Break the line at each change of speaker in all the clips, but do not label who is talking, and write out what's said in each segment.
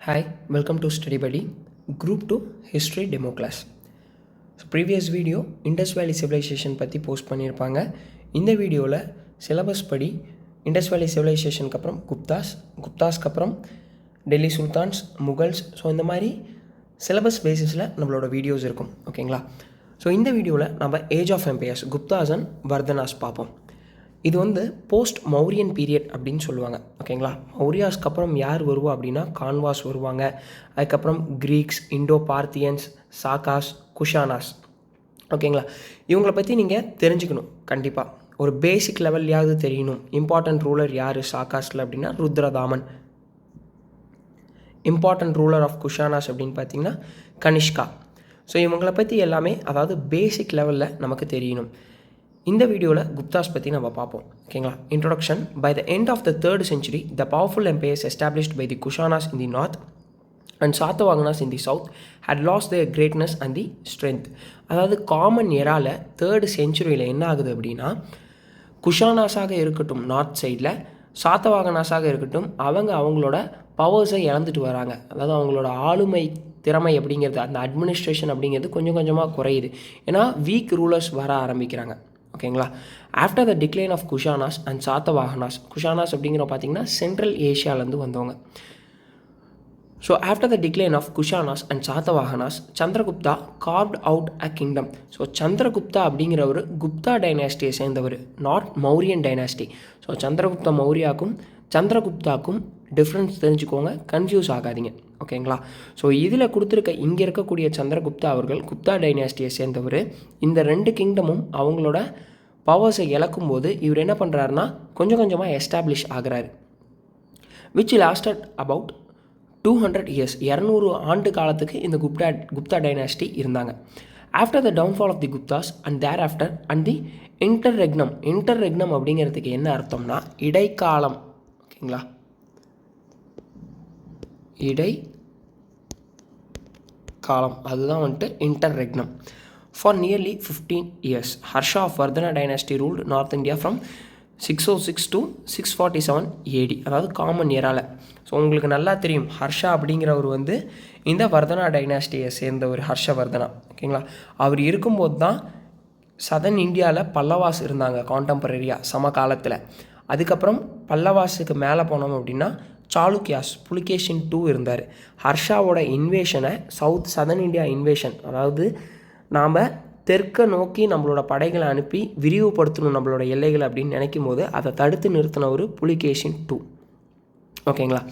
Hi, welcome to Study Buddy, Group 2 History Demo Class. So previous video Indus Valley Civilization பற்றி post பண்ணியிருப்பாங்க. இந்த வீடியோவில் syllabus படி Indies வேலி சிவிலைசேஷனுக்கு அப்புறம் குப்தாஸ்க்கு அப்புறம் டெல்லி சுல்தான்ஸ், முகல்ஸ், ஸோ இந்த மாதிரி சிலபஸ் பேசிஸில் நம்மளோட வீடியோஸ் இருக்கும். ஓகேங்களா? ஸோ இந்த வீடியோவில் நம்ம age of empires Guptas and Vardhanas பார்ப்போம். இது வந்து போஸ்ட் மௌரியன் பீரியட் அப்படின்னு சொல்லுவாங்க. ஓகேங்களா? மௌரியாஸ்க்கு அப்புறம் யார் வருவா அப்படின்னா கான்வாஸ் வருவாங்க. அதுக்கப்புறம் Greeks, Indo Parthians, Chagas, Kushanas. ஓகேங்களா? இவங்களை பற்றி நீங்கள் தெரிஞ்சுக்கணும். கண்டிப்பாக ஒரு பேசிக் லெவல்லையாவது தெரியணும். இம்பார்ட்டன்ட் ரூலர் யார் சாகாஸில் அப்படின்னா Rudradaman. Important ruler of Kushanas அப்படின்னு பார்த்தீங்கன்னா கனிஷ்கா. ஸோ இவங்களை பற்றி எல்லாமே அதாவது பேசிக் லெவலில் நமக்கு தெரியணும். இந்த வீடியோவில் குப்தாஸ் பற்றி நம்ம பார்ப்போம். ஓகேங்களா? Introduction. By the end of the 3rd century, the powerful empires established by the Kushanas in the north and Satavahanas in the south had lost their greatness and the strength. அதாவது காமன் எரால 3rd centuryயில் என்ன ஆகுது அப்படின்னா, குஷானாஸாக இருக்கட்டும் north சைடில், சாத்தவாகனாஸாக இருக்கட்டும், அவங்களோட பவர்ஸை இழந்துட்டு வராங்க. அதாவது அவங்களோட ஆளுமை திறமை அப்படிங்கிறது, அந்த அட்மினிஸ்ட்ரேஷன் அப்படிங்கிறது கொஞ்சம் கொஞ்சமாக குறையுது. ஏன்னா வீக் ரூலர்ஸ் வர ஆரம்பிக்கிறாங்க. ஓகேங்களா? After the decline of Kushanas and Satavahanas, Kushanas அப்படிங்கிற பார்த்தீங்கன்னா சென்ட்ரல் ஏஷியாவிலேருந்து வந்தவங்க. So after the decline of Kushanas and Satavahanas, Chandragupta carved out a kingdom. So Chandragupta அப்படிங்கிறவர் குப்தா டைனாஸ்டியை சேர்ந்தவர், not Mauryan dynasty. So Chandragupta மௌரியாவுக்கும் சந்திரகுப்தாக்கும் டிஃப்ரென்ஸ் தெரிஞ்சுக்கோங்க, கன்ஃபியூஸ் ஆகாதீங்க. ஓகேங்களா? ஸோ இதில் கொடுத்துருக்க இங்கே இருக்கக்கூடிய சந்திரகுப்தா அவர்கள் குப்தா டைனாஸ்டியை சேர்ந்தவர். இந்த 2 கிங்டமும் அவங்களோட பவர்ஸை இழக்கும்போது இவர் என்ன பண்ணுறாருனா கொஞ்சம் கொஞ்சமாக எஸ்டாப்ளிஷ் ஆகிறாரு. விச் லாஸ்டட் அபவுட் 200 years, 200 ஆண்டு காலத்துக்கு இந்த குப்தா டைனாஸ்டி இருந்தாங்க. After the downfall of the Guptas and thereafter and the interregnum அப்படிங்கிறதுக்கு என்ன அர்த்தம்னா இடைக்காலம். ஓகேங்களா? இடைக்காலம், அதுதான் வந்துட்டு interregnum. For nearly 15 years, Harsha of Vardhana dynasty ruled north India from 606 to 647 AD, அதாவது காமன் எரால. ஸோ உங்களுக்கு நல்லா தெரியும், ஹர்ஷா அப்படிங்கிறவர் வந்து இந்த வர்தனா டைனாஸ்டியை சேர்ந்தவர், ஹர்ஷவர்தனா. ஓகேங்களா? அவர் இருக்கும்போது தான் சதர்ன் இந்தியாவில் பல்லவாஸ் இருந்தாங்க கான்டெம்பரரியாக சமகாலத்தில். அதுக்கப்புறம் பல்லவாஸுக்கு மேலே போனோம் அப்படின்னா சாளுக்கியாஸ், புலிகேஷின் 2 இருந்தார். ஹர்ஷாவோட இன்வேஷனை சதர்ன் இந்தியா இன்வேஷன், அதாவது நாம் தெற்க நோக்கி நம்மளோட படைகளை அனுப்பி விரிவுபடுத்தணும் நம்மளோட எல்லைகளை அப்படின்னு நினைக்கும் போது அதை தடுத்து நிறுத்தினவர் புலிகேஷின் 2. ஓகேங்களா?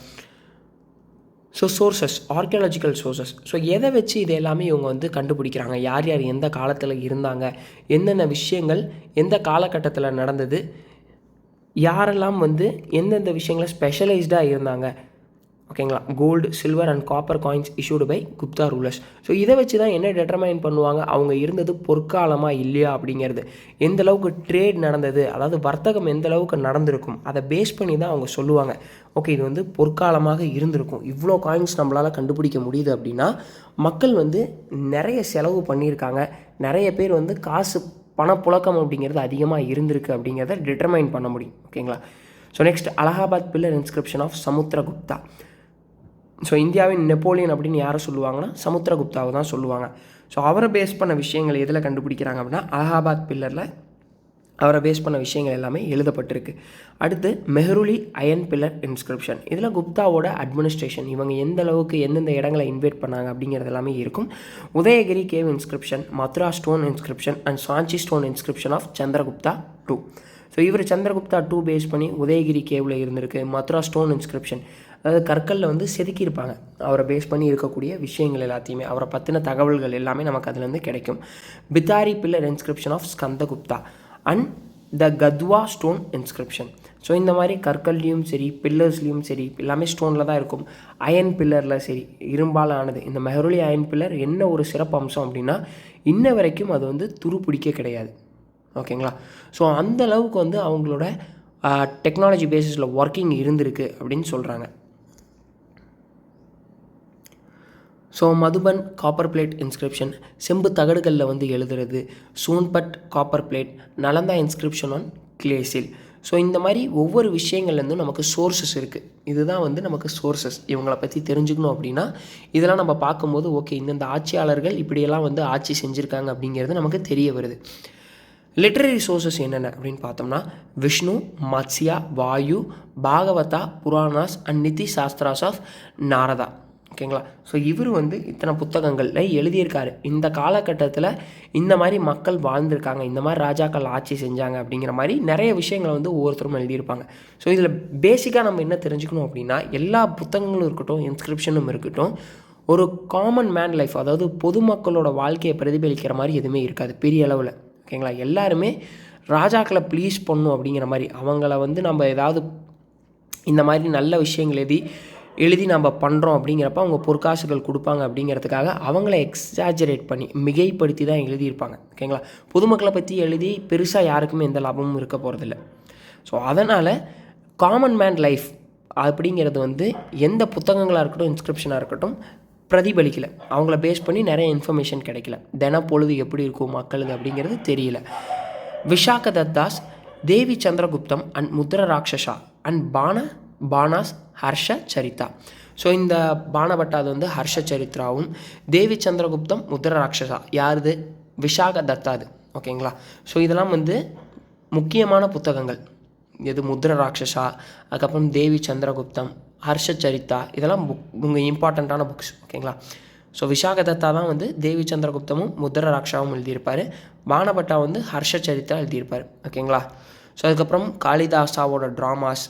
So sources, archaeological sources. So எதை வச்சு இது எல்லாமே இவங்க வந்து கண்டுபிடிக்கிறாங்க, யார் யார் எந்த காலத்தில் இருந்தாங்க, என்னென்ன விஷயங்கள் எந்த காலகட்டத்தில் நடந்தது, யாரெல்லாம் வந்து எந்தெந்த விஷயங்களை ஸ்பெஷலைஸ்டாக இருந்தாங்க. ஓகேங்களா? Gold, silver and copper coins issued by Gupta rulers. So இதை வச்சு தான் என்ன டெட்டர்மைன் பண்ணுவாங்க, அவங்க இருந்தது பொற்காலமாக இல்லையா அப்படிங்கிறது. எந்த அளவுக்கு ட்ரேட் நடந்தது, அதாவது வர்த்தகம் எந்த அளவுக்கு நடந்திருக்கும், அதை பேஸ் பண்ணி தான் அவங்க சொல்லுவாங்க. ஓகே, இது வந்து பொற்காலமாக இருந்திருக்கும், இவ்வளோ காயின்ஸ் நம்மளால் கண்டுபிடிக்க முடியுது அப்படின்னா மக்கள் வந்து நிறைய செலவு பண்ணியிருக்காங்க, நிறைய பேர் வந்து பணப்புழக்கம் அப்படிங்கிறது அதிகமாக இருந்திருக்கு அப்படிங்கிறத டிட்டர்மைன் பண்ண முடியும். ஓகேங்களா? So next, Allahabad pillar inscription of Samudragupta. So இந்தியாவின் நெப்போலியன் அப்படின்னு யாரை சொல்லுவாங்கன்னா சமுத்திரகுப்தாவை தான் சொல்லுவாங்க. ஸோ அவரை பேஸ் பண்ண விஷயங்கள் எதில் கண்டுபிடிக்கிறாங்க அப்படின்னா அலகாபாத் பில்லரில் அவரை பேஸ் பண்ண விஷயங்கள் எல்லாமே எழுதப்பட்டிருக்கு. அடுத்து மெஹ்ருலி அயன் பில்லர் இன்ஸ்கிரிப்ஷன். இதில் குப்தாவோட அட்மினிஸ்ட்ரேஷன், இவங்க எந்த அளவுக்கு எந்தெந்த இடங்களை இன்வைட் பண்ணாங்க அப்படிங்கிறது எல்லாமே இருக்கும். Udayagiri cave inscription, Mathura stone inscription and Sanchi stone inscription of Chandragupta 2. So இவர் சந்திரகுப்தா 2 பேஸ் பண்ணி உதயகிரி கேவில் இருந்திருக்கு. மதுரா ஸ்டோன் இன்ஸ்கிரிப்ஷன், அதாவது கற்களில் வந்து செதுக்கியிருப்பாங்க, அவரை பேஸ் பண்ணி இருக்கக்கூடிய விஷயங்கள் எல்லாத்தையுமே, அவரை பற்றின தகவல்கள் எல்லாமே நமக்கு அதுலேருந்து கிடைக்கும். Bhitari pillar inscription of Skandagupta and the Kathwa stone inscription. So இந்த மாதிரி கற்கள்லேயும் சரி பில்லர்ஸ்லேயும் சரி எல்லாமே ஸ்டோனில் தான் இருக்கும். அயன் பில்லரில் சரி இரும்பால் ஆனது. இந்த மெஹ்ருலி அயன் பில்லர் என்ன ஒரு சிறப்பு அம்சம் அப்படின்னா இன்ன வரைக்கும் அது வந்து துரு பிடிக்க கிடையாது. ஓகேங்களா? ஸோ அந்த அளவுக்கு வந்து அவங்களோட டெக்னாலஜி பேசிஸில் ஒர்க்கிங் இருந்திருக்கு அப்படின்னு சொல்கிறாங்க. So Madhuban copper plate inscription, செம்பு தகடுகளில் வந்து எழுதுறது. Sonpat copper plate, Nalanda inscription on கிளேசில். ஸோ இந்த மாதிரி ஒவ்வொரு விஷயங்கள்லேருந்தும் நமக்கு சோர்ஸஸ் இருக்குது. இதுதான் வந்து நமக்கு சோர்ஸஸ். இவங்களை பற்றி தெரிஞ்சுக்கணும் அப்படின்னா இதெல்லாம் நம்ம பார்க்கும்போது ஓகே இந்தந்த ஆட்சியாளர்கள் இப்படியெல்லாம் வந்து ஆட்சி செஞ்சுருக்காங்க அப்படிங்கிறது நமக்கு தெரிய வருது. லிட்ரரி சோர்ஸஸ் என்னென்ன அப்படின்னு பார்த்தோம்னா விஷ்ணு, மத்ஸ்யா, வாயு, பாகவதா, புராணாஸ் அண்ட் நிதி சாஸ்திராஸ் ஆஃப் நாரதா. ஓகேங்களா. ஸோ இவர் வந்து இத்தனை புத்தகங்களில் எழுதியிருக்காரு. இந்த காலகட்டத்தில் இந்த மாதிரி மக்கள் வாழ்ந்திருக்காங்க, இந்த மாதிரி ராஜாக்கள் ஆட்சி செஞ்சாங்க அப்படிங்கிற மாதிரி நிறைய விஷயங்களை வந்து ஒவ்வொருத்தரும் எழுதியிருப்பாங்க. ஸோ இதில் பேசிக்காக நம்ம என்ன தெரிஞ்சுக்கணும் அப்படின்னா எல்லா புத்தகங்களும் இருக்கட்டும், இன்ஸ்கிரிப்ஷனும் இருக்கட்டும், ஒரு காமன் மேன் லைஃப், அதாவது பொதுமக்களோட வாழ்க்கையை பிரதிபலிக்கிற மாதிரி எதுவுமே இருக்காது பெரிய அளவில். ஓகேங்களா. எல்லாருமே ராஜாக்களை ப்ளீஸ் பண்ணும் அப்படிங்கிற மாதிரி அவங்கள வந்து நம்ம ஏதாவது இந்த மாதிரி நல்ல விஷயங்கள் எழுதி நம்ம பண்ணுறோம் அப்படிங்கிறப்ப அவங்க பொற்காசுகள் கொடுப்பாங்க அப்படிங்கிறதுக்காக அவங்கள எக்ஸாஜரேட் பண்ணி மிகைப்படுத்தி தான் எழுதியிருப்பாங்க. ஓகேங்களா. பொதுமக்களை பற்றி எழுதி பெருசாக யாருக்குமே எந்த லாபமும் இருக்க போகிறதில்ல. ஸோ அதனால் காமன் மேன் லைஃப் அப்படிங்கிறது வந்து எந்த புத்தகங்களாக இருக்கட்டும், இன்ஸ்கிரிப்ஷனாக இருக்கட்டும் பிரதிபலிக்கலை. அவங்கள பேஸ் பண்ணி நிறைய இன்ஃபர்மேஷன் கிடைக்கல. தினப்பொழுது எப்படி இருக்கும் மக்களுக்கு அப்படிங்கிறது தெரியல. Vishakhadatta's, Devi Chandraguptam and Mudrarakshasa and Bana's Harshacharita. So இந்த பானபட்டா அது வந்து ஹர்ஷ சரித்ராவும், தேவி சந்திரகுப்தம் முத்ர ராட்சசா யாருது விஷாக தத்தாது. ஓகேங்களா. ஸோ இதெல்லாம் வந்து முக்கியமான புத்தகங்கள். எது முத்ர ராட்சசா, அதுக்கப்புறம் தேவி சந்திரகுப்தம், ஹர்ஷ சரிதா, இதெல்லாம் உங்கள் இம்பார்ட்டண்ட்டான புக்ஸ். ஓகேங்களா. ஸோ விஷாக தத்தா தான் வந்து தேவி சந்திரகுப்தமும் முத்ர ராட்சாவும் எழுதியிருப்பார். பானபட்டா வந்து ஹர்ஷ சரித்ரா எழுதியிருப்பார். ஓகேங்களா. ஸோ அதுக்கப்புறம் காளிதாசாவோட ட்ராமாஸ்,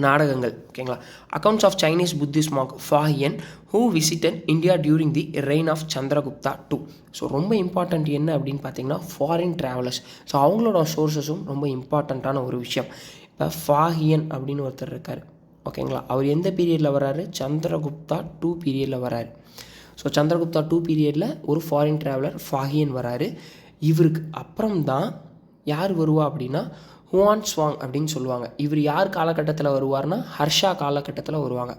நாடகங்கள். ஓகேங்களா. Accounts of Chinese Buddhist monk Fahien who visited India during the reign of Chandragupta II. So ரொம்ப இம்பார்ட்டண்ட் என்ன அப்படின்னு பார்த்தீங்கன்னா ஃபாரின் ட்ராவலர்ஸ். ஸோ அவங்களோட சோர்ஸஸும் ரொம்ப இம்பார்ட்டண்ட்டான ஒரு விஷயம். இப்போ ஃபாஹியன் அப்படின்னு ஒருத்தர் இருக்கார். ஓகேங்களா. அவர் எந்த பீரியடில் வர்றாரு? சந்திரகுப்தா II பீரியடில் வர்றாரு. ஸோ சந்திரகுப்தா II பீரியடில் ஒரு ஃபாரின் ட்ராவலர் ஃபாஹியன் வராரு. இவருக்கு அப்புறம் தான் யார் வருவா அப்படின்னா ஹுவான் ஸ்வாங் அப்படின்னு சொல்லுவாங்க. இவர் யார் காலகட்டத்தில் வருவார்னா ஹர்ஷா காலகட்டத்தில் வருவாங்க.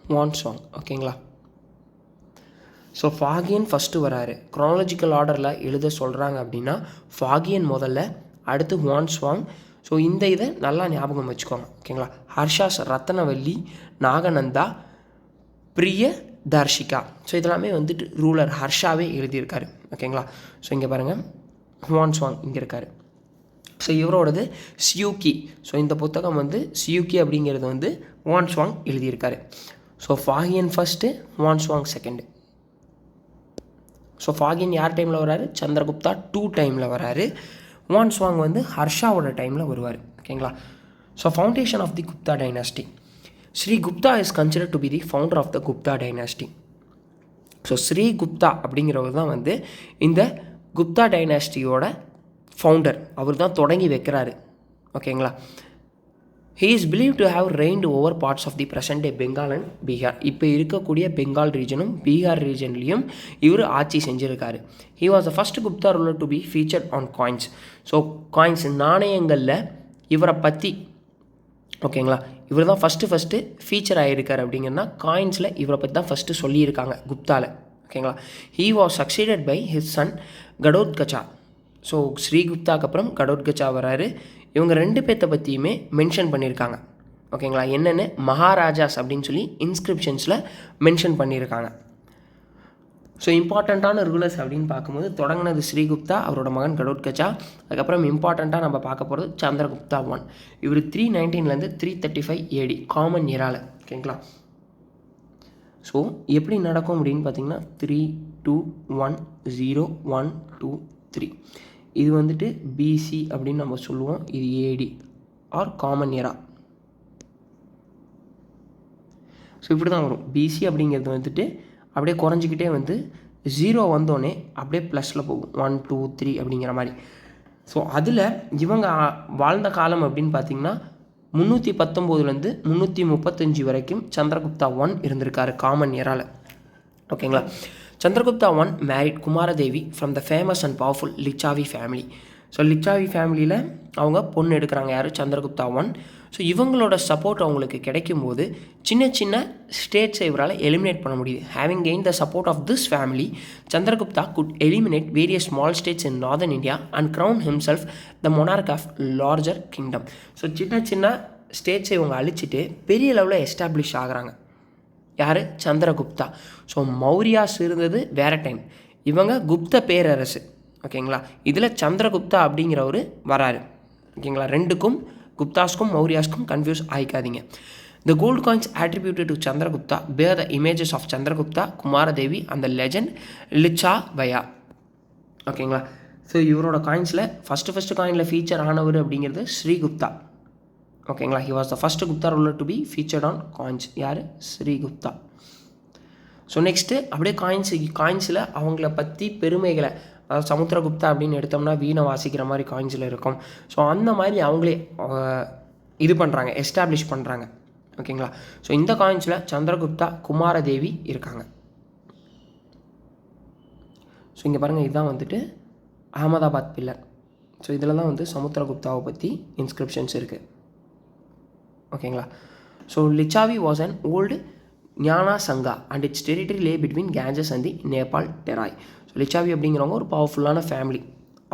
ஹுவான் ஸ்வாங். ஓகேங்களா. ஸோ ஃபாகியன் ஃபஸ்ட்டு வராரு. குரோனாலஜிக்கல் ஆர்டரில் எழுத சொல்கிறாங்க அப்படின்னா ஃபாகியன் முதல்ல, அடுத்து ஹுவான் ஸ்வாங். ஸோ இந்த இதை நல்லா ஞாபகம் வச்சுக்கோங்க. ஓகேங்களா. ஹர்ஷாஸ் ரத்னவல்லி, நாகநந்தா, பிரிய தர்ஷிகா. ஸோ இதெல்லாமே வந்துட்டு ரூலர் ஹர்ஷாவே எழுதியிருக்காரு. ஓகேங்களா. ஸோ இங்கே பாருங்கள் ஹுவான் ஸ்வாங் இங்கே இருக்கார். ஸோ இவரோடது சியூக்கி. ஸோ இந்த புத்தகம் வந்து சியூக்கி அப்படிங்கிறது வந்து ஹுவான் ஸ்வாங் எழுதியிருக்காரு. So ஃபாகியன் first, Huon ஸ்வாங் second. So ஃபாகியன் யார் டைமில் வராரு? சந்திரகுப்தா II டைமில் வராரு. ஹுவான் ஸ்வாங் வந்து ஹர்ஷாவோட டைமில் வருவார். ஓகேங்களா. So foundation of the Gupta dynasty. Sri Gupta is considered to be the founder of the Gupta dynasty. So Sri Gupta அப்படிங்கிறவர் தான் வந்து இந்த குப்தா டைனாஸ்டியோட ஃபவுண்டர். அவர் தான் தொடங்கி வைக்கிறாரு. ஓகேங்களா. He is believe to have reigned over parts of the present day Bengal and Bihar. இப்போ இருக்கக்கூடிய பெங்கால் ரீஜனும் பீகார் ரீஜன்லேயும் இவர் ஆட்சி செஞ்சுருக்காரு. He was the first Gupta ruler to be featured on coins. So coins நாணயங்களில் இவரை பற்றி, ஓகேங்களா, இவர் தான் ஃபஸ்ட்டு ஃபீச்சர் ஆகியிருக்கார். அப்படிங்கன்னா காயின்ஸில் இவரை பற்றி தான் ஃபஸ்ட்டு சொல்லியிருக்காங்க குப்தாவில். ஓகேங்களா. He was succeeded by his son Ghatotkacha. So ஸ்ரீகுப்தாக்கு அப்புறம் கடோத்கச்சா வராரு. இவங்க ரெண்டு பேர்த்த பற்றியுமே மென்ஷன் பண்ணியிருக்காங்க. ஓகேங்களா. என்னென்னு மகாராஜாஸ் அப்படின்னு சொல்லி இன்ஸ்கிரிப்ஷன்ஸில் மென்ஷன் பண்ணியிருக்காங்க. ஸோ இம்பார்ட்டண்ட்டான ரூலர்ஸ் அப்படின்னு பார்க்கும்போது தொடங்கினது ஸ்ரீகுப்தா, அவரோட மகன் கடோத்கச்சா. அதுக்கப்புறம் இம்பார்ட்டண்ட்டாக நம்ம பார்க்க போகிறது சந்திரகுப்தா I. இவர் 319 335 AD காமன் எரால. ஓகேங்களா. ஸோ எப்படி நடக்கும் அப்படின்னு பார்த்தீங்கன்னா 3 2 1 0 1 2 3. இது வந்துட்டு பிசி அப்படின்னு நம்ம சொல்லுவோம். இது AD or common era. So இப்படி தான் வரும். பிசி அப்படிங்கிறது வந்துட்டு அப்படியே குறைஞ்சிக்கிட்டே வந்து 0 வந்தோடனே அப்படியே ப்ளஸில் போகும் 1 2 3 அப்படிங்கிற மாதிரி. ஸோ அதில் இவங்க வாழ்ந்த காலம் அப்படின்னு பார்த்திங்கன்னா 319 335 வரைக்கும் சந்திரகுப்தா I இருந்திருக்காரு காமன் எரால. ஓகேங்களா. Chandragupta I married Kumaradevi from the famous and powerful Licchavi family. So Licchavi ஃபேமிலியில் அவங்க பொண்ணு எடுக்கிறாங்க. யார்? சந்திரகுப்தா I. ஸோ இவங்களோட சப்போர்ட் அவங்களுக்கு கிடைக்கும் போது சின்ன சின்ன ஸ்டேட்ஸை இவரால் எலிமினேட் பண்ண முடியுது. Having gain the support of this family, Chandragupta could eliminate various small states in northern India and crown himself the monarch of larger kingdom. So சின்ன சின்ன ஸ்டேட்ஸை இவங்க அழிச்சிட்டு பெரிய லெவலில் எஸ்டாப்ளிஷ் ஆகுறாங்க. யார்? சந்திரகுப்தா. ஸோ மௌரியாஸ் இருந்தது வேறு டைம், இவங்க குப்த பேரரசு. ஓகேங்களா? இதில் சந்திரகுப்தா அப்படிங்கிறவர் வராரு. ஓகேங்களா? ரெண்டுக்கும் குப்தாஸ்க்கும் மௌரியாஸ்க்கும் confuse ஆகிக்காதீங்க. The gold coins attributed to Chandragupta bear the images of Chandragupta, Kumaradevi and the legend Lichavaya. ஓகேங்களா? ஸோ இவரோட காயின்ஸில் ஃபஸ்ட்டு காயினில் ஃபீச்சர் ஆனவர் அப்படிங்கிறது ஸ்ரீகுப்தா. ஓகேங்களா? He was the first Gupta ruler to be featured on coins. யார்? ஸ்ரீகுப்தா. ஸோ நெக்ஸ்ட்டு அப்படியே காயின்ஸில் அவங்கள பற்றி பெருமைகளை, அதாவது சமுத்திரகுப்தா அப்படின்னு எடுத்தோம்னா வீணை வாசிக்கிற மாதிரி காயின்ஸில் இருக்கும். ஸோ அந்த மாதிரி அவங்களே இது பண்ணுறாங்க, எஸ்டாப்ளிஷ் பண்ணுறாங்க. ஓகேங்களா? ஸோ இந்த காயின்ஸில் சந்திரகுப்தா, குமாரதேவி இருக்காங்க. ஸோ இங்கே பாருங்கள், இதுதான் வந்துட்டு அகமதாபாத் பில்லர். ஸோ இதில் தான் வந்து சமுத்திரகுப்தாவை பற்றி இன்ஸ்கிரிப்ஷன்ஸ் இருக்குது. ஓகேங்களா? So Lichchhavi was an old gana sangha and its territory lay between Ganges and the Nepal Terai. So Lichchhavi அப்படிங்கிறவங்க ஒரு பவர்ஃபுல்லான ஃபேமிலி.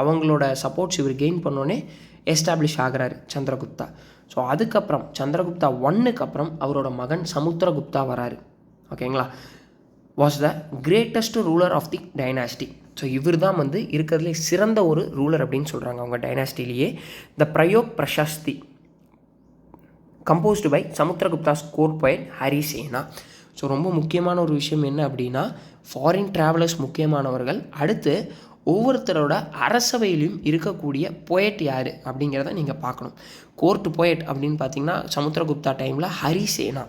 அவங்களோட சப்போர்ட்ஸ் இவர் கெயின் பண்ணோன்னே எஸ்டாப்ளிஷ் ஆகிறாரு சந்திரகுப்தா. ஸோ அதுக்கப்புறம் சந்திரகுப்தா 1க்கு அப்புறம் அவரோட மகன் சமுத்திரகுப்தா வராரு. ஓகேங்களா? Was the greatest ruler of the dynasty. So இவர் தான் வந்து இருக்கிறதுலே சிறந்த ஒரு ரூலர் அப்படின்னு சொல்கிறாங்க அவங்க டைனாஸ்டிலேயே. The Prayag Prashasti composed by Samudragupta's court poet Harisena. So ரொம்ப முக்கியமான ஒரு விஷயம் என்ன அப்படின்னா, ஃபாரின் ட்ராவலர்ஸ் முக்கியமானவர்கள், அடுத்து ஒவ்வொருத்தரோட அரசவையிலையும் இருக்கக்கூடிய போயட் யார் அப்படிங்கிறத நீங்கள் பார்க்கணும். கோர்ட் போயட் அப்படின்னு பார்த்தீங்கன்னா சமுத்திரகுப்தா டைமில் ஹரிசேனா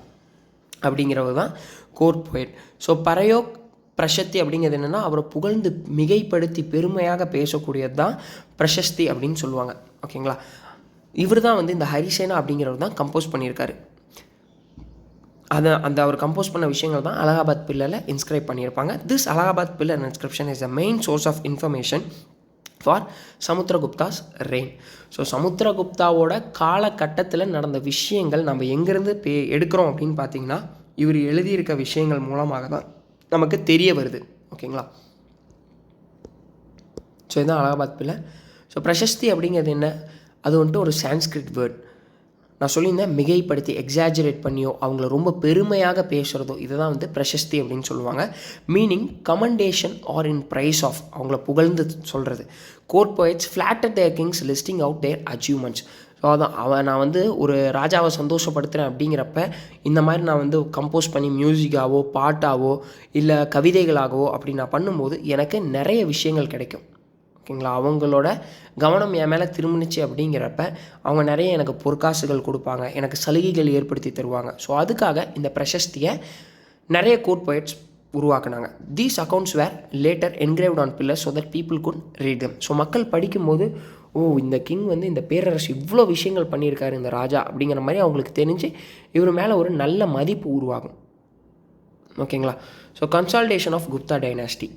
அப்படிங்கிறவர் தான் கோர்ட் போயட். ஸோ பரயோக் பிரசஸ்தி அப்படிங்கிறது என்னென்னா, அவரை புகழ்ந்து மிகைப்படுத்தி பெருமையாக பேசக்கூடியது தான் பிரசஸ்தி அப்படின்னு சொல்லுவாங்க. ஓகேங்களா? இவர் தான் வந்து இந்த ஹரிசேனா அப்படிங்கிறவர் தான் கம்போஸ் பண்ணியிருக்காரு. அவர் கம்போஸ் பண்ண விஷயங்கள் தான் அலகாபாத் பில்லரில் இன்ஸ்கிரைப் பண்ணியிருப்பாங்க. This Allahabad pillar inscription is the main source of information for Samudragupta's reign. So சமுத்திரகுப்தாவோட காலகட்டத்தில் நடந்த விஷயங்கள் நம்ம எங்கேருந்து எடுக்கிறோம் அப்படின்னு பார்த்தீங்கன்னா, இவர் எழுதியிருக்க விஷயங்கள் மூலமாக தான் நமக்கு தெரிய வருது. ஓகேங்களா? ஸோ இதுதான் அலகாபாத் பில்லர். ஸோ பிரசஸ்தி அப்படிங்கிறது என்ன? அது வந்துட்டு ஒரு சான்ஸ்கிரிட் வேர்ட். நான் சொல்லியிருந்தேன், மிகைப்படுத்தி எக்ஸாஜரேட் பண்ணியோ அவங்கள ரொம்ப பெருமையாக பேசுகிறதோ இதை தான் வந்து பிரசஸ்தி அப்படின்னு சொல்லுவாங்க. Meaning commendation or in praise of, அவங்கள புகழ்ந்து சொல்கிறது. Court poets flattered their kings listing out their achievements. So அதான் நான் வந்து ஒரு ராஜாவை சந்தோஷப்படுத்துகிறேன் அப்படிங்கிறப்ப இந்த மாதிரி நான் வந்து கம்போஸ் பண்ணி மியூசிக்காவோ பாட்டாவோ இல்லை கவிதைகளாகவோ அப்படி நான் பண்ணும்போது எனக்கு நிறைய விஷயங்கள் கிடைக்கும். ஓகேங்களா? அவங்களோட கவனம் என் மேலே திரும்பிச்சு அப்படிங்கிறப்ப அவங்க நிறைய எனக்கு பொற்காசுகள் கொடுப்பாங்க, எனக்கு சலுகைகள் ஏற்படுத்தி தருவாங்க. ஸோ அதுக்காக இந்த பிரசஸ்தியை நிறைய கோர்ட் போயட்ஸ் உருவாக்குனாங்க. These accounts were later engraved on pillar so that people could read them. So மக்கள் படிக்கும்போது, ஓ இந்த கிங் வந்து இந்த பேரரசு இவ்வளோ விஷயங்கள் பண்ணியிருக்காரு இந்த ராஜா அப்படிங்கிற மாதிரி அவங்களுக்கு தெரிஞ்சு இவர் மேலே ஒரு நல்ல மதிப்பு உருவாகும். ஓகேங்களா? So consolidation of Gupta dynasty.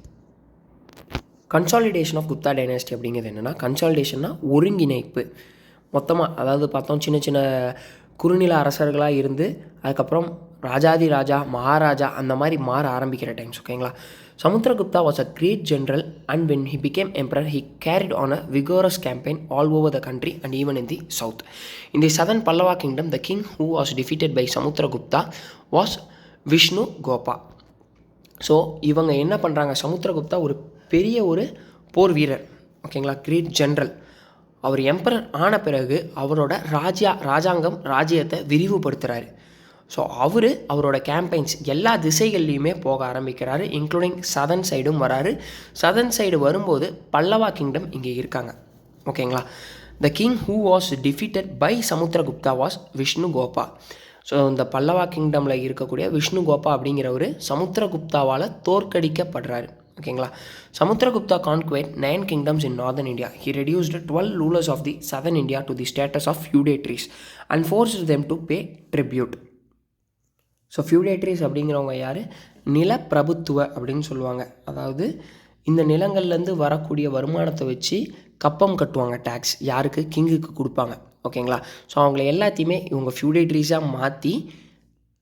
Consolidation of Gupta dynasty அப்படிங்கிறது என்னென்னா, கன்சாலிடேஷன்னா ஒருங்கிணைப்பு. மொத்தமாக அதாவது பார்த்தோம், சின்ன சின்ன குறுநில அரசர்களாக இருந்து அதுக்கப்புறம் ராஜாதி ராஜா, மகாராஜா அந்த மாதிரி மாற ஆரம்பிக்கிற டைம்ஸ். ஓகேங்களா? Samudragupta was a great general and when he became emperor he carried on a vigorous campaign all over the country and even in the south. In the southern Pallava kingdom the king who was defeated by Samudragupta was Vishnu Gopa. So இவங்க என்ன பண்ணுறாங்க, சமுத்திரகுப்தா ஒரு பெரிய ஒரு போர் வீரர். ஓகேங்களா? Great general. அவர் emperor ஆன பிறகு அவரோட ராஜ்யத்தை விரிவுபடுத்துகிறாரு. ஸோ அவரோட கேம்பெயின்ஸ் எல்லா திசைகள்லையுமே போக ஆரம்பிக்கிறாரு, இன்க்ளூடிங் சதர்ன் சைடும் வராரு. சதர்ன் சைடு வரும்போது பல்லவா கிங்டம் இங்கே இருக்காங்க. ஓகேங்களா? The king who was defeated by Samudragupta was Vishnu Gopa. So இந்த பல்லவா கிங்டமில் இருக்கக்கூடிய விஷ்ணு கோபா அப்படிங்கிறவர் சமுத்திரகுப்தாவால் தோற்கடிக்கப்படுறாரு. ஓகேங்களா? Samudragupta conquered 9 kingdoms in northern India. He reduced 12 rulers of the southern India to the status of feudatories and forced them to pay tribute. So feudatories அப்படிங்கிறவங்க யார்? நிலப்பிரபுத்துவ அப்படின்னு சொல்லுவாங்க. அதாவது இந்த நிலங்கள்லேருந்து வரக்கூடிய வருமானத்தை வச்சு கப்பம் கட்டுவாங்க, டேக்ஸ் யாருக்கு? கிங்குக்கு கொடுப்பாங்க. ஓகேங்களா. ஸோ அவங்கள எல்லாத்தையுமே இவங்க ஃபியூடேட்ரிஸாக மாற்றி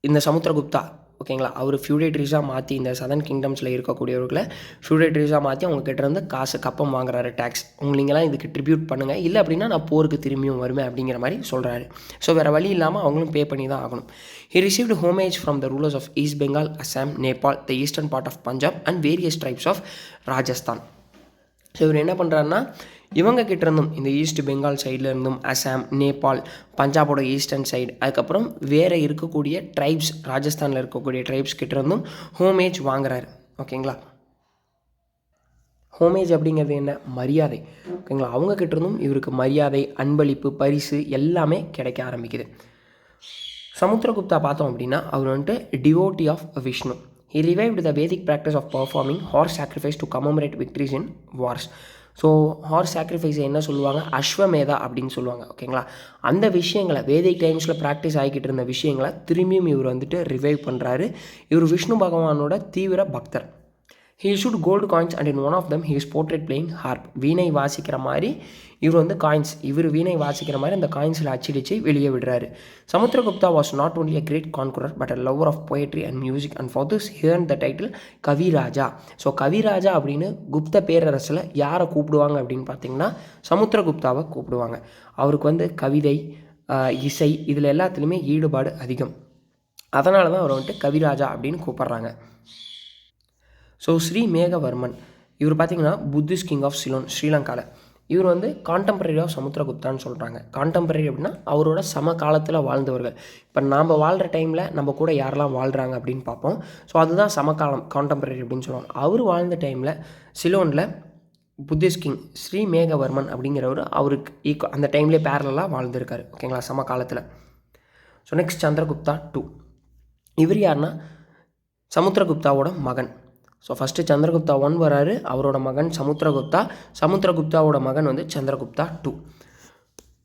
இந்த சமுத்திரகுப்தா ஓகேங்களா, அவர் ஃபியூடேட்ரிஸாக மாற்றி இந்த சதர்ன் கிங்டம்ஸில் இருக்கக்கூடியவர்களை ஃபியூடேட்ரிஸாக மாற்றி அவங்க கிட்டேருந்து காசு கப்பம் வாங்குறாரு, டேக்ஸ். நீங்களாம் இதுக்கு ட்ரிபியூட் பண்ணுங்கள், இல்லை அப்படின்னா நான் போருக்கு திரும்பியும் வருவேன் அப்படிங்கிற மாதிரி சொல்கிறாரு. ஸோ வேறு வழி இல்லாமல் அவங்களும் பே பண்ணி தான் ஆகணும். He received homage from the rulers of east Bengal, Assam, Nepal, the eastern part of Punjab and various tribes of Rajasthan. So இவர் என்ன பண்ணுறாருன்னா, இவங்க கிட்டேருந்தும் இந்த ஈஸ்ட் பெங்கால் சைடில் இருந்தும், அசாம், நேபாள், பஞ்சாபோட ஈஸ்டர்ன் சைடு, அதுக்கப்புறம் வேறு இருக்கக்கூடிய ட்ரைப்ஸ், ராஜஸ்தானில் இருக்கக்கூடிய ட்ரைப்ஸ் கிட்டேருந்தும் ஹோமேஜ் வாங்குறாரு. ஓகேங்களா. ஹோமேஜ் அப்படிங்கிறது என்ன? மரியாதை. ஓகேங்களா. அவங்க கிட்டேருந்தும் இவருக்கு மரியாதை, அன்பளிப்பு, பரிசு எல்லாமே கிடைக்க ஆரம்பிக்குது. சமுத்திரகுப்தா பார்த்தோம் அப்படின்னா அவர் வந்துட்டு devotee of Vishnu. He revived the Vedic practice of performing horse sacrifice to commemorate victories in wars. So horse சாக்ரிஃபைஸை என்ன சொல்லுவாங்க? அஸ்வமேதா அப்படின்னு சொல்லுவாங்க. ஓகேங்களா. அந்த விஷயங்களை வேதிக் டைம்ஸில் ப்ராக்டிஸ் ஆகிக்கிட்டு இருந்த விஷயங்களை திரும்பியும் இவர் வந்துட்டு ரிவைவ் பண்ணுறாரு. இவர் விஷ்ணு பகவானோட தீவிர பக்தர். He issued gold coins and in one of them he is portrayed playing harp. வீணை வாசிக்கிற மாதிரி இவர் வந்து காயின்ஸ், இவர் வீணை வாசிக்கிற மாதிரி அந்த காயின்ஸில் அச்சிடிச்சு வெளியே விடுறாரு. Samudragupta was not only a great conqueror but a lover of poetry and music and for this he earned the title Kaviraja. So Kaviraja அப்படின்னு குப்த பேரரசில் யாரை கூப்பிடுவாங்க அப்படின்னு பார்த்தீங்கன்னா சமுத்திரகுப்தாவை கூப்பிடுவாங்க. அவருக்கு வந்து கவிதை, இசை இதில் எல்லாத்துலேயுமே ஈடுபாடு அதிகம். அதனால தான் அவரை வந்துட்டு கவிராஜா அப்படின்னு கூப்பிட்றாங்க. ஸோ ஸ்ரீ மேகவர்மன் இவர் பார்த்திங்கன்னா புத்திஸ்ட் கிங் ஆஃப் சிலோன், ஸ்ரீலங்காவில். இவர் வந்து கான்டெம்பரரி ஆஃப் சமுத்திரகுப்தான்னு சொல்கிறாங்க. கான்டெம்பரரி அப்படின்னா அவரோட சம காலத்தில் வாழ்ந்தவர்கள். இப்போ நாம் வாழ்கிற டைமில் நம்ம கூட யாரெல்லாம் வாழ்கிறாங்க அப்படின்னு பார்ப்போம். ஸோ அதுதான் சமகாலம், கான்டெம்பரரி அப்படின்னு சொல்லுவாங்க. அவர் வாழ்ந்த டைமில் சிலோனில் புத்திஸ்ட் கிங் ஸ்ரீ மேகவர்மன் அப்படிங்கிறவர் அவருக்கு அந்த டைம்லேயே பேரலாக வாழ்ந்துருக்காரு. ஓகேங்களா, சம காலத்தில். So next Chandragupta 2. இவர் யாருன்னா சமுத்திரகுப்தாவோட மகன். ஸோ ஃபஸ்ட்டு சந்திரகுப்தா 1 வராரு, அவரோட மகன் சமுத்திரகுப்தா. சமுத்திரகுப்தாவோட மகன் வந்து Chandragupta 2.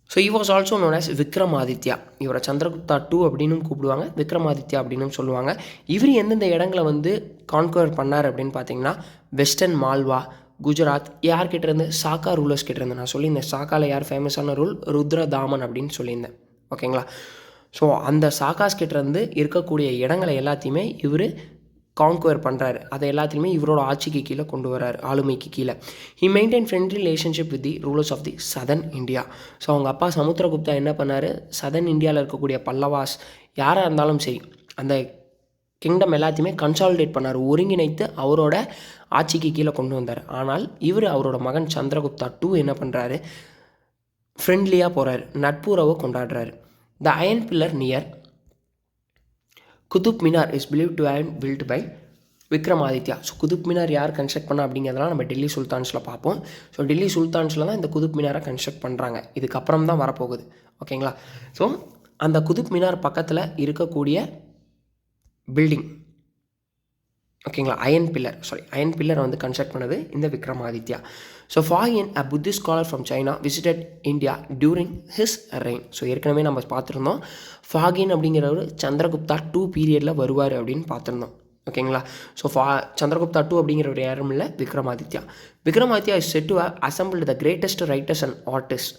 So he was also known as Vikramaditya. இவரை சந்திரகுப்தா 2 அப்படின்னு கூப்பிடுவாங்க, விக்ரமாதித்யா அப்படின்னு சொல்லுவாங்க. இவர் எந்தெந்த இடங்களை வந்து கான்கவர் பண்ணார் அப்படின்னு பார்த்தீங்கன்னா வெஸ்டர்ன் மால்வா, குஜராத், யார்கிட்டேருந்து? சாக்கா ரூலர்ஸ் கிட்டேருந்து. நான் சொல்லியிருந்தேன் சாக்காவில் யார் ஃபேமஸான ரூல்? ருத்ரதாமன் அப்படின்னு சொல்லியிருந்தேன். ஓகேங்களா. ஸோ அந்த சாக்காஸ் கிட்டேருந்து இருக்கக்கூடிய இடங்களை எல்லாத்தையுமே இவர் கான்குவர் பண்ணுறாரு. அதை எல்லாத்தையுமே இவரோட ஆட்சிக்கு கீழே கொண்டு வராரு, ஆளுமைக்கு கீழே. He maintain friendly relationship with the rulers of the southern India. So அவங்க அப்பா சமுத்திரகுப்தா என்ன பண்ணார்? சதர்ன் இந்தியாவில் இருக்கக்கூடிய பல்லவாஸ் யாராக இருந்தாலும் சரி அந்த கிங்டம் எல்லாத்தையுமே கன்சாலிடேட் பண்ணார், ஒருங்கிணைத்து அவரோட ஆட்சிக்கு கீழே கொண்டு வந்தார். ஆனால் இவர் அவரோட மகன் சந்திரகுப்தா 2 என்ன பண்ணுறாரு? ஃப்ரெண்ட்லியாக போகிறாரு, நட்புறவை கொண்டாடுறாரு. The iron pillar near Qutub Minar is believe to have built by Vikramaditya. So Qutub Minar யார் கன்ஸ்ட்ரக்ட் பண்ணா அப்படிங்கிறதெல்லாம் நம்ம டெல்லி சுல்தான்ஸில் பார்ப்போம். ஸோ டெல்லி சுல்தான்ஸில் தான் இந்த குதுப் மினாரை கன்ஸ்ட்ரக்ட் பண்ணுறாங்க. இதுக்கப்புறம் தான் வரப்போகுது. ஓகேங்களா. ஸோ அந்த குதுப் மினார் பக்கத்தில் இருக்கக்கூடிய பில்டிங், ஓகேங்களா, அயன் பில்லரை வந்து கன்ஸ்ட்ரக்ட் பண்ணது இந்த Vikramaditya. So Fahien a Buddhist scholar from China visited India during his reign. So ஏற்கனவே நம்ம பார்த்துருந்தோம் ஃபாகின் அப்படிங்கிறவர் சந்திரகுப்தா 2 பீரியடில் வருவார் அப்படின்னு பார்த்துருந்தோம். ஓகேங்களா. ஸோ சந்திரகுப்தா 2 அப்படிங்கிறவர் யாரும் இல்லை, Vikramaditya. Vikramaditya is said to have assembled the greatest writers and artist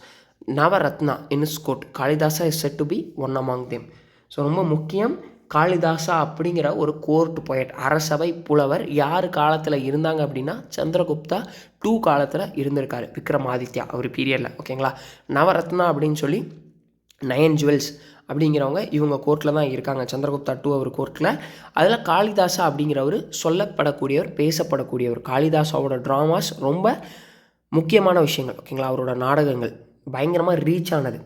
Navaratna in his court. Kalidasa is said to be one among them. So ரொம்ப முக்கியம், காளிதாசா அப்படிங்கிற ஒரு கோர்ட் போயட், அரசவை புலவர் யார் காலத்தில் இருந்தாங்க அப்படின்னா சந்திரகுப்தா 2 காலத்தில் இருந்திருக்காரு விக்ரமாதித்யா ஒரு பீரியடில். ஓகேங்களா. நவரத்னா அப்படின்னு சொல்லி 9 ஜுவல்ஸ் அப்படிங்கிறவங்க இவங்க கோர்ட்டில் தான் இருக்காங்க, சந்திரகுப்தா 2 அவர் கோர்ட்டில். அதில் காளிதாசா அப்படிங்கிறவர் சொல்லப்படக்கூடியவர், பேசப்படக்கூடியவர். காளிதாசாவோட ட்ராமாஸ் ரொம்ப முக்கியமான விஷயங்கள். ஓகேங்களா. அவரோட நாடகங்கள் பயங்கரமாக ரீச் ஆனது.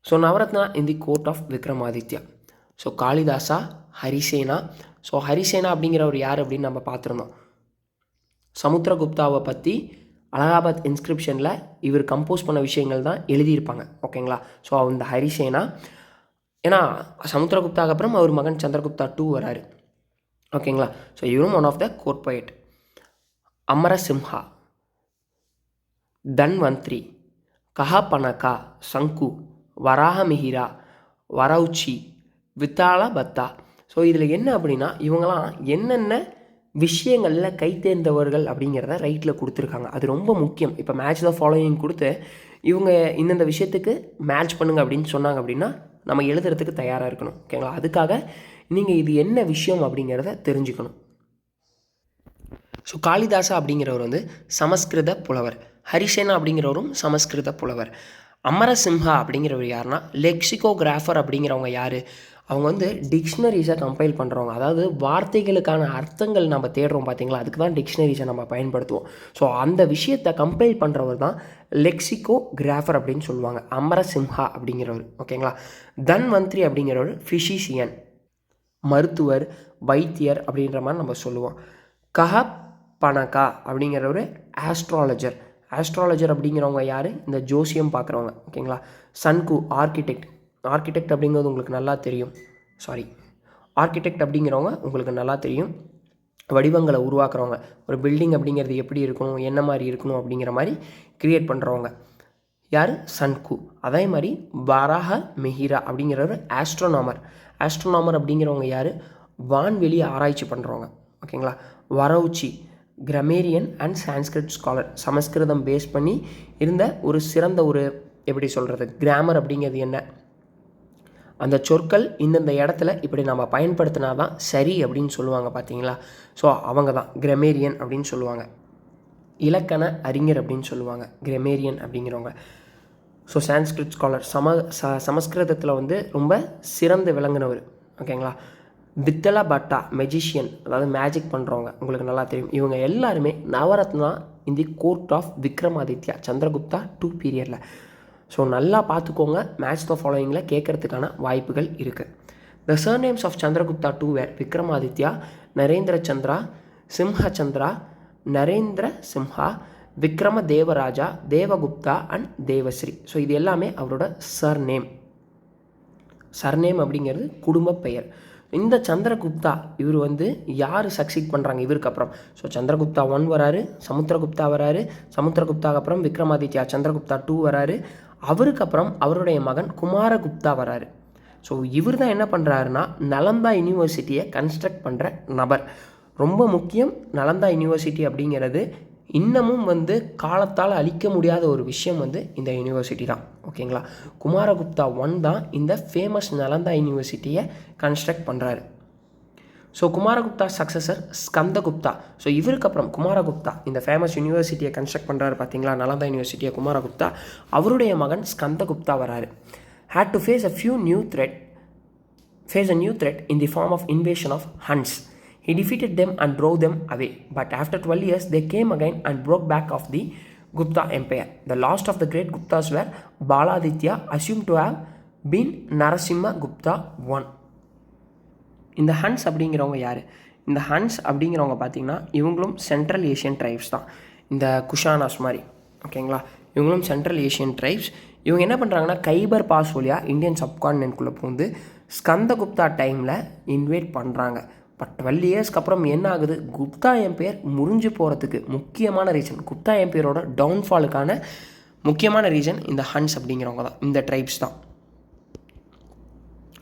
So Navaratna in the court of Vikramaditya. So Kalidasa, Harisena. So Harisena அப்படிங்கிறவர் யார் அப்படின்னு நம்ம பார்த்துருந்தோம். சமுத்திரகுப்தாவை பற்றி அலகாபாத் இன்ஸ்கிரிப்ஷனில் இவர் கம்போஸ் பண்ண விஷயங்கள் தான் எழுதியிருப்பாங்க. ஓகேங்களா. ஸோ அந்த ஹரிசேனா, ஏன்னா சமுத்திரகுப்தாவுக்கு அப்புறம் அவர் மகன் சந்திரகுப்தா 2 வராரு. ஓகேங்களா. ஸோ இவரும் one of the court poet. Amarasimha, Dhanvantari, Kshapanaka, Shanku, Varahamihira, வரௌச்சி, Vittala பத்தா. ஸோ இதில் என்ன அப்படின்னா இவங்களாம் என்னென்ன விஷயங்களில் கைத்தேர்ந்தவர்கள் அப்படிங்கிறத ரைட்டில் கொடுத்துருக்காங்க. அது ரொம்ப முக்கியம். இப்போ மேட்ச் த ஃபாலோயிங் கொடுத்து இவங்க இந்தந்த விஷயத்துக்கு மேட்ச் பண்ணுங்க அப்படின்னு சொன்னாங்க அப்படின்னா நம்ம எழுதுறதுக்கு தயாராக இருக்கணும். ஓகேங்களா? அதுக்காக நீங்கள் இது என்ன விஷயம் அப்படிங்கிறத தெரிஞ்சுக்கணும். ஸோ காளிதாசா அப்படிங்கிறவர் வந்து சமஸ்கிருத புலவர். ஹரிசேனா அப்படிங்கிறவரும் சமஸ்கிருத புலவர். அமரசிம்ஹா அப்படிங்கிறவர் யாருன்னா லெக்சிகோகிராஃபர். அப்படிங்கிறவங்க யார்? அவங்க வந்து டிக்ஷனரிஸை கம்பைல் பண்ணுறவங்க. அதாவது வார்த்தைகளுக்கான அர்த்தங்கள் நம்ம தேடுறோம் பார்த்தீங்களா, அதுக்கு தான் டிக்ஷனரிஸை நம்ம பயன்படுத்துவோம். ஸோ அந்த விஷயத்தை கம்பைல் பண்ணுறவர் தான் லெக்சிகோகிராஃபர் அப்படின்னு சொல்லுவாங்க, அமரசிம்ஹா அப்படிங்கிறவர். ஓகேங்களா? தன்வந்திரி அப்படிங்கிறவர் ஃபிசிஷியன், மருத்துவர், வைத்தியர் அப்படின்ற மாதிரி நம்ம சொல்லுவோம். கஹப்பனகா அப்படிங்கிறவர் ஆஸ்ட்ராலஜர். ஆஸ்ட்ராலஜர் அப்படிங்கிறவங்க யார்? இந்த ஜோசியம் பார்க்குறவங்க. ஓகேங்களா? சன்கு ஆர்கிடெக்ட். ஆர்கிடெக்ட் அப்படிங்கிறது உங்களுக்கு நல்லா தெரியும். ஆர்கிடெக்ட் அப்படிங்கிறவங்க உங்களுக்கு நல்லா தெரியும், வடிவங்களை உருவாக்குறவங்க. ஒரு பில்டிங் அப்படிங்கிறது எப்படி இருக்கணும், என்ன மாதிரி இருக்கணும் அப்படிங்கிற மாதிரி க்ரியேட் பண்ணுறவங்க யார்? சன்கு. அதே மாதிரி வராக மெஹிரா அப்படிங்கிறவர் ஆஸ்ட்ரோனாமர். ஆஸ்ட்ரோனாமர் அப்படிங்கிறவங்க யார்? வான்வெளி ஆராய்ச்சி பண்ணுறவங்க. ஓகேங்களா? Vararuchi grammarian and Sanskrit scholar. Samskritam base பண்ணி இருந்த ஒரு சிறந்த ஒரு எப்படி சொல்கிறது, கிராமர் அப்படிங்கிறது என்ன, அந்த சொற்கள் இந்தந்த இடத்துல இப்படி நம்ம பயன்படுத்தினா தான் சரி அப்படின்னு சொல்லுவாங்க பார்த்தீங்களா. ஸோ அவங்க தான் கிராமேரியன் அப்படின்னு சொல்லுவாங்க. இலக்கண அறிஞர் அப்படின்னு சொல்லுவாங்க கிராமேரியன் அப்படிங்கிறவங்க. ஸோ சான்ஸ்கிரிட் ஸ்காலர், சமஸ்கிருதத்தில் வந்து ரொம்ப சிறந்து விளங்குனவர். ஓகேங்களா? வித்தல பட்டா மெஜிஷியன், அதாவது மேஜிக் பண்ணுறவங்க, உங்களுக்கு நல்லா தெரியும். இவங்க எல்லாருமே Navaratna in the court of Vikramaditya Chandragupta 2 பீரியடில். ஸோ நல்லா பார்த்துக்கோங்க, மேட்ச் த ஃபாலோயிங்கில் கேட்குறதுக்கான வாய்ப்புகள் இருக்குது. The surnames of Chandragupta 2 were Vikramaditya, Narendra Chandra, Simhachandra, Narendra Simha, Vikrama Devaraja, Devagupta and Devashri. So இது எல்லாமே அவரோட சர்நேம். அப்படிங்கிறது குடும்ப பெயர். இந்த சந்திரகுப்தா இவர் வந்து யார் சக்சீட் பண்ணுறாங்க இவருக்கு அப்புறம்? ஸோ சந்திரகுப்தா 1 வராரு, சமுத்திரகுப்தா வராரு, சமுத்திரகுப்தாவுக்கு அப்புறம் விக்ரமாதித்யா சந்திரகுப்தா 2 வராரு, அவருக்கு அப்புறம் அவருடைய மகன் குமாரகுப்தா வராரு. ஸோ இவர் தான் என்ன பண்ணுறாருன்னா நலந்தா யூனிவர்சிட்டியை கன்ஸ்ட்ரக்ட் பண்ணுற நபர். ரொம்ப முக்கியம். நலந்தா யூனிவர்சிட்டி அப்படிங்கிறது இன்னமும் வந்து காலத்தால் அழிக்க முடியாத ஒரு விஷயம் வந்து இந்த யூனிவர்சிட்டி தான். ஓகேங்களா? குமாரகுப்தா 1 தான் இந்த ஃபேமஸ் நலந்தா யூனிவர்சிட்டியை கன்ஸ்ட்ரக்ட் பண்ணுறாரு. So Kumaragupta successor Skandagupta. So இவருக்கு அப்புறம் குமாரகுப்தா இந்த ஃபேமஸ் யூனிவர்சிட்டியை கன்ஸ்ட்ரக்ட் பண்ணுறாரு பார்த்தீங்களா, நலந்தா யூனிவர்சிட்டியை குமாரகுப்தா. அவருடைய மகன் ஸ்கந்தகுப்தா வராரு. Had to face a new threat in the form of invasion of Huns. He defeated them and drove them away. But after 12 years, they came again and broke back of the Gupta Empire. The last of the great Guptas were Baladitya, assumed to have been Narasimha Gupta I. இந்த ஹன்ஸ் அப்படிங்கிறவங்க யார்? இந்த ஹன்ஸ் அப்படிங்கிறவங்க பார்த்திங்கன்னா இவங்களும் central Asian tribes தான், இந்த குஷானாஸ் மாதிரி. ஓகேங்களா? இவங்களும் சென்ட்ரல் ஏஷியன் ட்ரைப்ஸ். இவங்க என்ன பண்ணுறாங்கன்னா கைபர் பாஸ் வழியாக இந்தியன் சப்கான்டினென்ட்குள்ளே பூந்து ஸ்கந்தகுப்தா டைமில் இன்வைட் பண்ணுறாங்க. பட் 12 இயர்ஸ்க்கு அப்புறம் என்ன ஆகுது, குப்தா எம்பையர் முறிஞ்சு போகிறதுக்கு முக்கியமான ரீசன், குப்தா எம்பையரோட டவுன்ஃபாலுக்கான முக்கியமான ரீசன் இந்த ஹன்ஸ் அப்படிங்கிறவங்க தான், இந்த ட்ரைப்ஸ் தான்.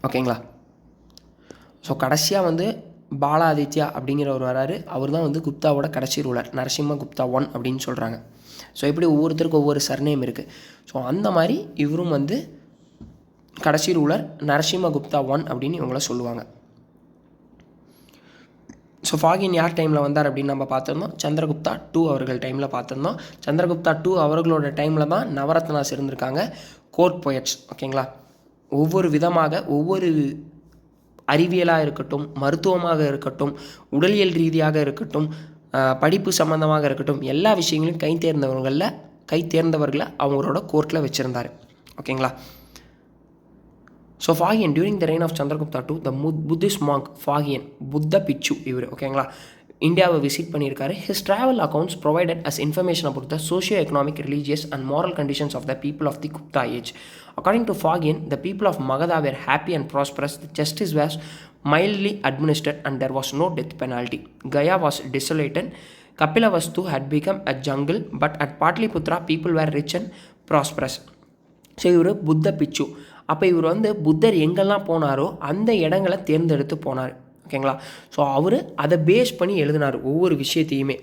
ஓகேங்களா? ஸோ கடைசியாக வந்து பாலாதித்யா அப்படிங்கிறவர் வராரு. அவர் தான் வந்து குப்தாவோட கடைசி ரூலர், நரசிம்ம குப்தா 1 அப்படின்னு சொல்கிறாங்க. ஸோ இப்படி ஒவ்வொருத்தருக்கும் ஒவ்வொரு சர்நேம் இருக்குது. ஸோ அந்த மாதிரி இவரும் வந்து கடைசி ரூலர் நரசிம்ம குப்தா 1 அப்படின்னு இவங்கள சொல்லுவாங்க. ஸோ ஃபாகின் யார் டைமில் வந்தார் அப்படின்னு நம்ம பார்த்துருந்தோம், சந்திரகுப்தா 2 அவர்கள் டைமில் பார்த்துருந்தோம். சந்திரகுப்தா 2 அவர்களோட டைமில் தான் நவரத்னாஸ் இருந்திருக்காங்க, கோர்ட் போயட்ஸ். ஓகேங்களா? ஒவ்வொரு விதமாக ஒவ்வொரு அறிவியலாக இருக்கட்டும், மருத்துவமாக இருக்கட்டும், உடலியல் ரீதியாக இருக்கட்டும், படிப்பு சம்மந்தமாக இருக்கட்டும், எல்லா விஷயங்களையும் கை தேர்ந்தவர்களை அவங்களோட கோர்ட்டில் வச்சுருந்தார். ஓகேங்களா? So Fahien during the reign of Chandragupta 2 the Buddhist monk Fahien, புத்த பிச்சு இவர். ஓகேங்களா? இந்தியாவை விசிட் பண்ணியிருக்காரு. His travel accounts provided us information about the socio economic, religious and moral conditions of the people of the Gupta age. According to Phagyan, the people of Magadha were happy and prosperous, the justice was mildly administered and there was no death penalty. Gaya was desolated, Kapilavastu had become a jungle, but at Patliputra people were rich and prosperous. So இவர் புத்த பிச்சு. அப்போ இவர் வந்து புத்தர் எங்கெல்லாம் போனாரோ அந்த இடங்களை தேர்ந்தெடுத்து போனார். ஓகேங்களா? ஸோ அவர் அதை பேஸ் பண்ணி எழுதினார் ஒவ்வொரு விஷயத்தையுமே.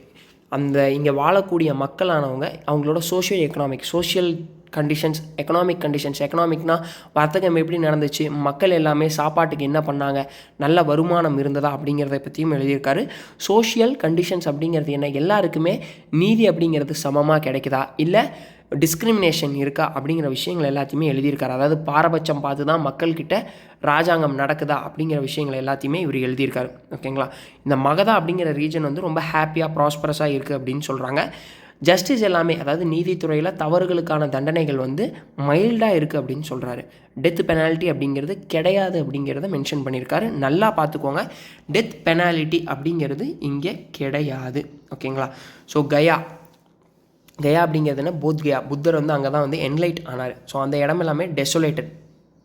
அந்த இங்கே வாழக்கூடிய மக்களானவங்க அவங்களோட சோஷியல் கண்டிஷன்ஸ், எக்கனாமிக்னால் வர்த்தகம் எப்படி நடந்துச்சு, மக்கள் எல்லாமே சாப்பாட்டுக்கு என்ன பண்ணாங்க, நல்ல வருமானம் இருந்ததா அப்படிங்கிறத பற்றியும் எழுதியிருக்காரு. சோஷியல் கண்டிஷன்ஸ் அப்படிங்கிறது என்ன, எல்லாருக்குமே நீதி அப்படிங்கிறது சமமாக கிடைக்குதா, இல்லை டிஸ்கிரிமினேஷன் இருக்கா அப்படிங்கிற விஷயங்கள் எல்லாத்தையுமே எழுதியிருக்காரு. அதாவது பாரபட்சம் பார்த்து தான் மக்கள்கிட்ட ராஜாங்கம் நடக்குதா அப்படிங்கிற விஷயங்கள் எல்லாத்தையுமே இவர் எழுதியிருக்காரு. ஓகேங்களா. இந்த மகதா அப்படிங்கிற ரீஜன் வந்து ரொம்ப ஹாப்பியாக ப்ராஸ்பரஸாக இருக்குது அப்படின்னு சொல்கிறாங்க. ஜஸ்டிஸ் எல்லாமே, அதாவது நீதித்துறையில் தவறுகளுக்கான தண்டனைகள் வந்து மைல்டாக இருக்குது அப்படின்னு சொல்கிறாரு. டெத் பெனால்ட்டி அப்படிங்கிறது கிடையாது அப்படிங்கிறத மென்ஷன் பண்ணியிருக்காரு. நல்லா பார்த்துக்கோங்க, டெத் பெனால்ட்டி அப்படிங்கிறது இங்கே கிடையாது. ஓகேங்களா. ஸோ கயா அப்படிங்கிறதுனா போத்கயா, புத்தர் வந்து அங்கே தான் வந்து என்லைட் ஆனார். ஸோ அந்த இடம் எல்லாமே டெசோலேட்டட்,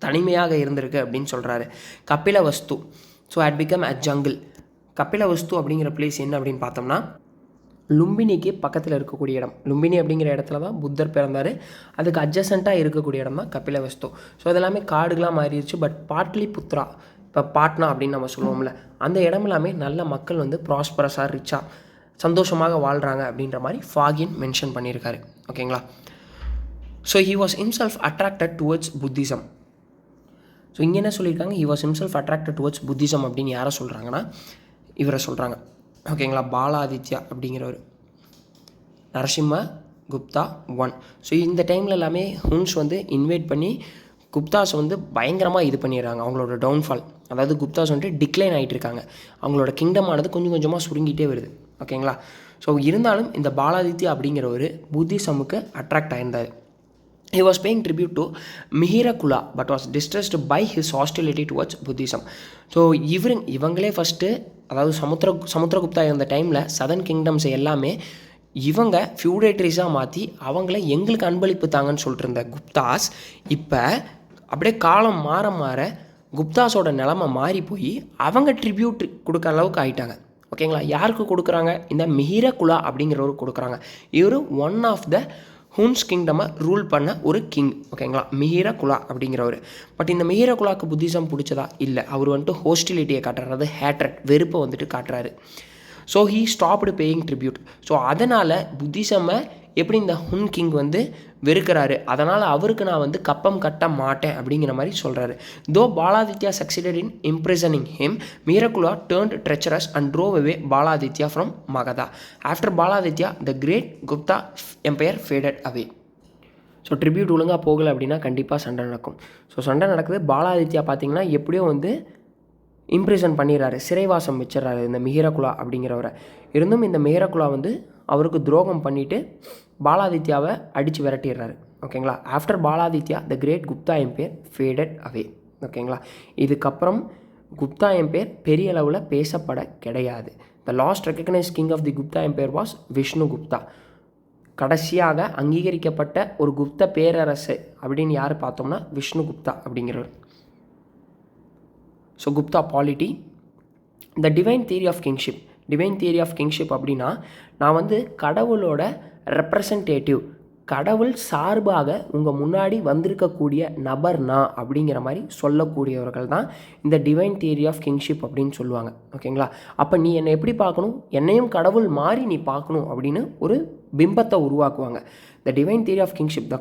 தனிமையாக இருந்திருக்கு அப்படின்னு சொல்கிறாரு. Kapilavastu, so at become a jungle. Kapilavastu அப்படிங்கிற பிளேஸ் என்ன அப்படின்னு பார்த்தோம்னா லும்பினிக்கு பக்கத்தில் இருக்கக்கூடிய இடம். லும்பினி அப்படிங்கிற இடத்துல தான் புத்தர் பிறந்தார். அதுக்கு அட்ஜசண்ட்டாக இருக்கக்கூடிய இடம் தான் கபிலவஸ்து. ஸோ இதெல்லாமே காடுகளாக மாறிடுச்சு. பட் பாட்லிபுத்ரா, இப்போ பாட்னா அப்படின்னு நம்ம சொல்லுவோம்ல, அந்த இடம் எல்லாமே நல்ல மக்கள் வந்து ப்ராஸ்பரஸாக ரிச்சாக சந்தோஷமாக வாழ்கிறாங்க அப்படின்ற மாதிரி ஃபாகின் மென்ஷன் பண்ணியிருக்காரு. ஓகேங்களா. So he was himself attracted towards Buddhism. So இங்கே என்ன சொல்லியிருக்காங்க, he was himself attracted towards Buddhism அப்படின்னு யாரை சொல்கிறாங்கன்னா இவரை சொல்கிறாங்க. ஓகேங்களா. பாலாதித்யா அப்படிங்கிறவர், நரசிம்ம குப்தா 1. ஸோ இந்த டைமில் எல்லாமே ஹுன்ஸ் வந்து இன்வைட் பண்ணி குப்தாஸ் வந்து பயங்கரமாக இது பண்ணிடுறாங்க. அவங்களோட டவுன்ஃபால், அதாவது குப்தாஸ் வந்துட்டு டிக்ளைன் ஆகிட்டு இருக்காங்க. அவங்களோட கிங்டம் ஆனது கொஞ்சம் கொஞ்சமாக சுருங்கிட்டே வருது. ஓகேங்களா. ஸோ இருந்தாலும் இந்த பாலாதித்யா அப்படிங்கிற ஒரு புத்திசமுக்கு attract ஆயிருந்தார். He was paying tribute to Mihirakula but was distressed by his hostility towards Buddhism. So இவங்களே ஃபஸ்ட்டு, அதாவது சமுத்திரகுப்தா இருந்த டைமில் சதர்ன் கிங்டம்ஸ் எல்லாமே இவங்க ஃபியூடேட்ரிஸாக மாற்றி அவங்கள எங்களுக்கு அன்பளிப்பு தாங்கன்னு சொல்லிட்டு இருந்த குப்தாஸ் இப்போ அப்படியே காலம் மாற மாற குப்தாஸோட நிலமை மாறி போய் அவங்க ட்ரிபியூட் கொடுக்குற அளவுக்கு ஆகிட்டாங்க. ஓகேங்களா. யாருக்கு கொடுக்குறாங்க, இந்த மிஹிரகுலா அப்படிங்கிறவரு கொடுக்குறாங்க. இவர் ஒன் ஆஃப் த ஹுன்ஸ் கிங்டமை ரூல் பண்ண ஒரு கிங். ஓகேங்களா. மிஹிரகுலா அப்படிங்கிறவர். பட் இந்த மிஹிரகுலாவுக்கு புத்திசம் பிடிச்சதா இல்லை, அவர் வந்துட்டு ஹோஸ்டிலிட்டியை காட்டுறாரு, அது ஹேட்ரட், வெறுப்பை வந்துட்டு காட்டுறாரு. So he stopped paying tribute. So அதனால் புத்திசமை எப்படி இந்த ஹுன் கிங் வந்து வெறுக்கிறாரு, அதனால் அவருக்கு நான் வந்து கப்பம் கட்ட மாட்டேன் அப்படிங்கிற மாதிரி சொல்கிறாரு. Though Baladitya succeeded in imprisoning him, Mihirakula turned treacherous and drove away Baladitya from Magadha. After Baladitya the great Gupta empire faded away. So tribute ஒழுங்காக போகலை அப்படின்னா கண்டிப்பாக சண்டை நடக்கும். ஸோ சண்டை நடக்குது. பாலாதித்யா பார்த்திங்கன்னா எப்படியோ வந்து இம்ப்ரிசன் பண்ணிடுறாரு, சிறைவாசம் வச்சிடறாரு இந்த மிஹிரகுலா அப்படிங்கிறவரை. இருந்தும் இந்த மிஹிரகுலா வந்து அவருக்கு துரோகம் பண்ணிவிட்டு பாலாதித்யாவை அடித்து விரட்டிடுறாரு. ஓகேங்களா. After Baladitya the great Gupta empire faded away. ஓகேங்களா. இதுக்கப்புறம் குப்தா எம்பையர் பெரிய அளவில் பேசப்பட கிடையாது. The last recognised king of the Gupta empire was Vishnu Gupta. கடைசியாக அங்கீகரிக்கப்பட்ட ஒரு குப்த பேரரசு அப்படின்னு யார் பார்த்தோம்னா விஷ்ணு குப்தா அப்படிங்கிறவர். So Gupta polity. The divine theory of kingship. Divine theory of kingship அப்படின்னா நான் வந்து கடவுளோட ரெப்ரசன்டேட்டிவ், கடவுள் சார்பாக உங்கள் முன்னாடி வந்திருக்கக்கூடிய நபர் நான் அப்படிங்கிற மாதிரி சொல்லக்கூடியவர்கள் தான் இந்த டிவைன் தியரி ஆஃப் கிங்ஷிப் அப்படின்னு சொல்லுவாங்க. ஓகேங்களா. அப்போ நீ என்னை எப்படி பார்க்கணும், என்னையும் கடவுள் மாதிரி நீ பார்க்கணும் அப்படின்னு ஒரு பிம்பத்தை உருவாக்குவாங்க. The divine theory of kingship, the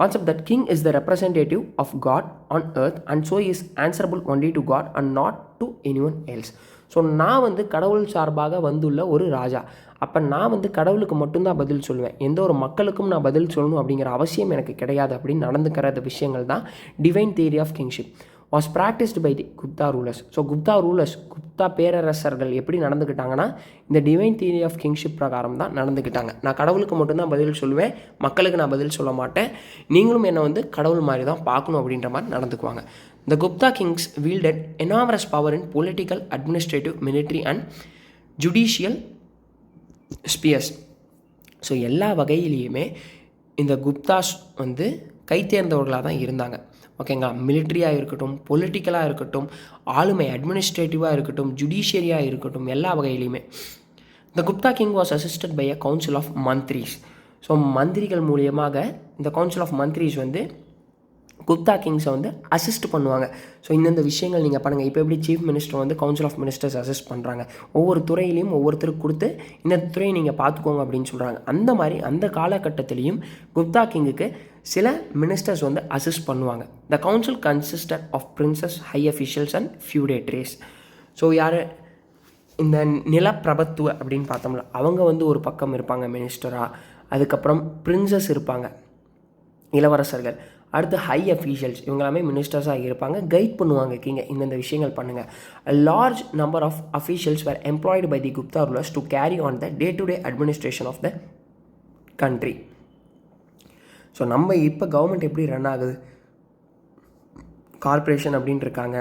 concept that king is the representative of God on earth and so is answerable only to God and not to anyone else. So நான் வந்து கடவுள் சார்பாக வந்துள்ள ஒரு ராஜா. அப்போ நான் வந்து கடவுளுக்கு மட்டும்தான் பதில் சொல்லுவேன், எந்த ஒரு மக்களுக்கும் நான் பதில் சொல்லணும் அப்படிங்கிற அவசியம் எனக்கு கிடையாது அப்படின்னு நடந்துக்கிற விஷயங்கள் தான் divine theory of kingship. Was practised by the Gupta rulers. So Gupta பேரரசர்கள் எப்படி நடந்துக்கிட்டாங்கன்னா இந்த டிவைன் தியரி ஆஃப் கிங்ஷிப் பிரகாரம் தான் நடந்துக்கிட்டாங்க. நான் கடவுளுக்கு மட்டும்தான் பதில் சொல்லுவேன், மக்களுக்கு நான் பதில் சொல்ல மாட்டேன், நீங்களும் என்னை வந்து கடவுள் மாதிரி தான் பார்க்கணும் அப்படின்ற மாதிரி நடந்துக்குவாங்க. The Gupta kings wielded enormous power in political, administrative, military and judicial spheres. So எல்லா வகையிலையுமே இந்த குப்தாஸ் வந்து கைத்தேர்ந்தவர்களாக தான் இருந்தாங்க. ஓகேங்களா. மிலிட்ரியாக இருக்கட்டும், பொலிட்டிக்கலாக இருக்கட்டும், ஆளுமை அட்மினிஸ்ட்ரேட்டிவாக இருக்கட்டும், ஜுடிஷியரியாக இருக்கட்டும், எல்லா வகையிலையுமே. The Gupta king was assisted by a council of mantris. So மந்திரிகள் மூலியமாக இந்த கவுன்சில் ஆஃப் மந்த்ரிஸ் வந்து குப்தா கிங்ஸை வந்து அசிஸ்ட் பண்ணுவாங்க. ஸோ இந்தந்த விஷயங்கள் நீங்கள் பண்ணுங்கள். இப்போ எப்படி சீஃப் மினிஸ்டர் வந்து கவுன்சில் ஆஃப் மினிஸ்டர்ஸ் அசிஸ்ட் பண்ணுறாங்க, ஒவ்வொரு துறையிலையும் ஒவ்வொருத்தருக்கு கொடுத்து இந்த துறையை நீங்கள் பார்த்துக்கோங்க அப்படின்னு சொல்கிறாங்க. அந்த மாதிரி அந்த காலகட்டத்திலையும் குப்தா கிங்குக்கு சில மினிஸ்டர்ஸ் வந்து அசிஸ்ட் பண்ணுவாங்க. The council consisted of princes, high officials and feudatories. So யார் இந்த நிலப்பிரபத்துவ அப்படின்னு பார்த்தோம்ல, அவங்க வந்து ஒரு பக்கம் இருப்பாங்க மினிஸ்டராக. அதுக்கப்புறம் பிரின்சஸ் இருப்பாங்க, இளவரசர்கள். அடுத்து ஹை அஃபீஷியல்ஸ், இவங்களாமே மினிஸ்டர்ஸாக இருப்பாங்க, கைட் பண்ணுவாங்க கிங்க, இந்தந்த விஷயங்கள் பண்ணுங்கள். A large number of officials were employed by the Gupta rulers to carry on the day to day administration of the country. So நம்ம இப்போ கவர்மெண்ட் எப்படி ரன் ஆகுது, கார்ப்பரேஷன் அப்படின்னு இருக்காங்க,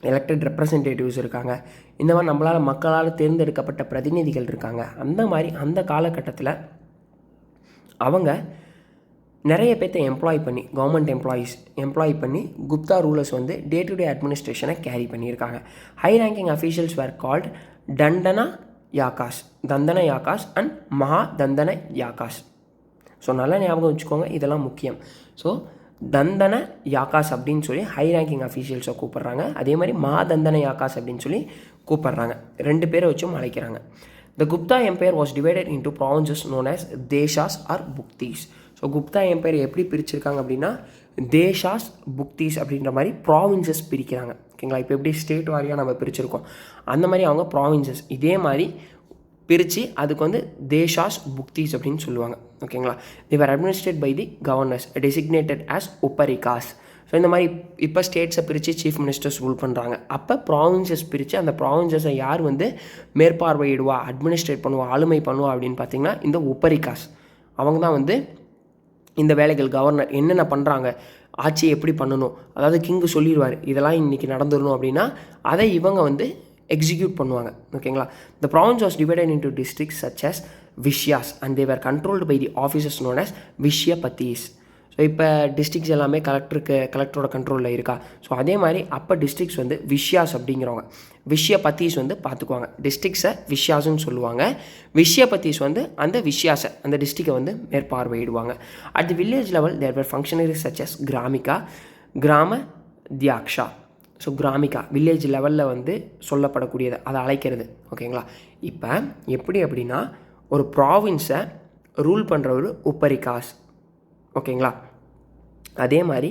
எலெக்டட் ரெப்ரசன்டேட்டிவ்ஸ் இருக்காங்க, இந்த மாதிரி நம்மளால் மக்களால் தேர்ந்தெடுக்கப்பட்ட பிரதிநிதிகள் இருக்காங்க. அந்த மாதிரி அந்த காலகட்டத்தில் அவங்க நிறைய பேர்த்த எம்ப்ளாய் பண்ணி, கவர்மெண்ட் எம்ப்ளாய் பண்ணி குப்தா ரூலர்ஸ் வந்து டே டு டே அட்மினிஸ்ட்ரேஷனை கேரி பண்ணியிருக்காங்க. High ranking officials were called Dandanayakas and Mahadandanayakas யாக்காஸ். So நல்லா ஞாபகம் வச்சுக்கோங்க, இதெல்லாம் முக்கியம். ஸோ தந்தன யாக்காஸ் அப்படின்னு சொல்லி ஹை ரேங்கிங் அஃபீஷியல்ஸை கூப்பிட்றாங்க. அதே மாதிரி மகாதந்தன யாக்காஸ் அப்படின்னு சொல்லி கூப்பிட்றாங்க. 2 பேரை வச்சும் அழைக்கிறாங்க. The Gupta empire was divided into provinces known as Deshas or Bhuktis. So Gupta empire எப்படி பிரிச்சிருக்காங்க அப்படின்னா தேஷாஸ், புக்தீஸ் அப்படின்ற மாதிரி ப்ராவின்சஸ் பிரிக்கிறாங்க. ஓகேங்களா, இப்போ எப்படி ஸ்டேட் வாரியாக நம்ம பிரிச்சிருக்கோம், அந்த மாதிரி அவங்க ப்ராவின்சஸ் இதே மாதிரி பிரித்து அதுக்கு வந்து தேஷாஸ், புக்தீஸ் அப்படின்னு சொல்லுவாங்க. ஓகேங்களா, they were administrate by the governors designated as uparikas. So இந்த மாதிரி இப்போ ஸ்டேட்ஸை பிரித்து சீஃப் மினிஸ்டர்ஸ் ரூல் பண்ணுறாங்க. அப்போ ப்ராவின்சஸ் பிரித்து அந்த ப்ராவின்சஸை யார் வந்து மேற்பார்வையிடுவா, அட்மினிஸ்ட்ரேட் பண்ணுவா, ஆளுமை பண்ணுவா அப்படின்னு பார்த்தீங்கன்னா இந்த உப்பரிகாஸ். அவங்க தான் வந்து இந்த வேலைகள், கவர்னர் என்னென்ன பண்ணுறாங்க, ஆட்சியை எப்படி பண்ணணும், அதாவது கிங்கு சொல்லிடுவார் இதெல்லாம் இன்றைக்கி நடந்துடணும் அப்படின்னா அதை இவங்க வந்து எக்ஸிக்யூட் பண்ணுவாங்க. ஓகேங்களா, the province was divided into districts such as vishayas and they were controlled by the officers known as vishayapatis. So இப்போ டிஸ்ட்ரிக்ஸ் எல்லாமே கலெக்டரோட கண்ட்ரோலில் இருக்கா. ஸோ அதே மாதிரி அப்போ டிஸ்ட்ரிக்ஸ் வந்து விஷயாஸ் அப்படிங்கிறவங்க, விஷயபத்தீஸ் வந்து பார்த்துக்குவாங்க. டிஸ்ட்ரிக்ஸை விஷயாஸ்ன்னு சொல்லுவாங்க, விஷயபத்தீஸ் வந்து அந்த விஷயாஸை, அந்த டிஸ்ட்ரிக்டை வந்து மேற்பார்வையிடுவாங்க. At the village level there were functionaries such as Gramika, Gramadhyaksha. So கிராமிகா village லெவலில் வந்து சொல்லப்படக்கூடியது, அதை அழைக்கிறது. ஓகேங்களா, இப்போ எப்படி அப்படின்னா ஒரு ப்ராவின்ஸை ரூல் பண்ணுறவர் உப்பரிகாஸ். ஓகேங்களா, அதே மாதிரி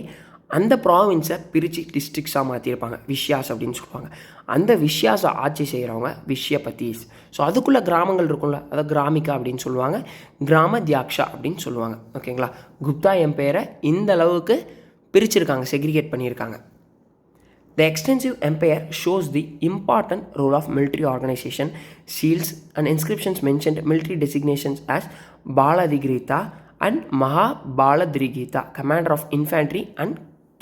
அந்த ப்ராவின்ஸை பிரித்து டிஸ்ட்ரிக்ஸாக மாற்றிருப்பாங்க, விஷயாஸ் அப்படின்னு சொல்லுவாங்க. அந்த விஷயாஸை ஆட்சி செய்கிறவங்க விஷயபத்தீஸ். ஸோ அதுக்குள்ளே கிராமங்கள் இருக்கும்ல, அதை கிராமிகா அப்படின்னு சொல்லுவாங்க, கிராம தியாக்ஷா அப்படின்னு சொல்லுவாங்க. ஓகேங்களா, குப்தா எம்பையரை இந்த அளவுக்கு பிரிச்சிருக்காங்க, செக்ரிகேட் பண்ணியிருக்காங்க. The extensive empire shows the important role of military organization. Seals and inscriptions mentioned military designations as Baladhigrita and Mahabaladirigita, commander of infantry and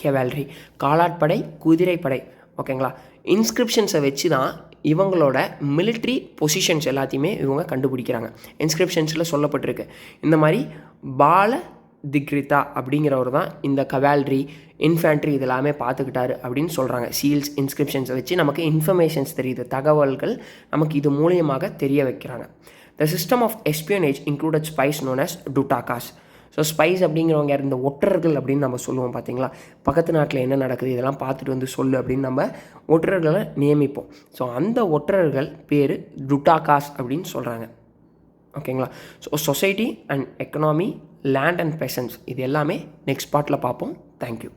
cavalry. காலாட்படை, குதிரைப்படை. ஓகேங்களா, இன்ஸ்கிரிப்ஷன்ஸை வச்சு தான் இவங்களோட மிலிட்ரி பொசிஷன்ஸ் எல்லாத்தையுமே இவங்க கண்டுபிடிக்கிறாங்க. இன்ஸ்கிரிப்ஷன்ஸில் சொல்லப்பட்டிருக்கு. இந்த மாதிரி பாலதிக்ரிதா அப்படிங்கிறவர் தான் இந்த கவால்ரி, இன்ஃபேண்ட்ரி இதெல்லாமே பார்த்துக்கிட்டாரு அப்படின்னு சொல்கிறாங்க. சீல்ஸ், இன்ஸ்கிரிப்ஷன்ஸை வச்சு நமக்கு இன்ஃபர்மேஷன்ஸ் தெரியுது, தகவல்கள் நமக்கு இது மூலியமாக தெரிய வைக்கிறாங்க. The system of espionage included spies known as Dutakas. So spies அப்படிங்கிறவங்க இந்த ஒற்றர்கள் அப்படின்னு நம்ம சொல்லுவோம் பார்த்தீங்களா, பக்கத்து நாட்டில் என்ன நடக்குது இதெல்லாம் பார்த்துட்டு வந்து சொல்லு அப்படின்னு நம்ம ஒற்றர்களை நியமிப்போம். ஸோ அந்த ஒற்றர்கள் பேர் டுட்டாகாஸ் அப்படின்னு சொல்கிறாங்க. ஓகேங்களா, so society and economy, land and பெசன்ஸ் இது எல்லாமே நெக்ஸ்ட் பார்ட்டில் பார்ப்போம். தேங்க்யூ.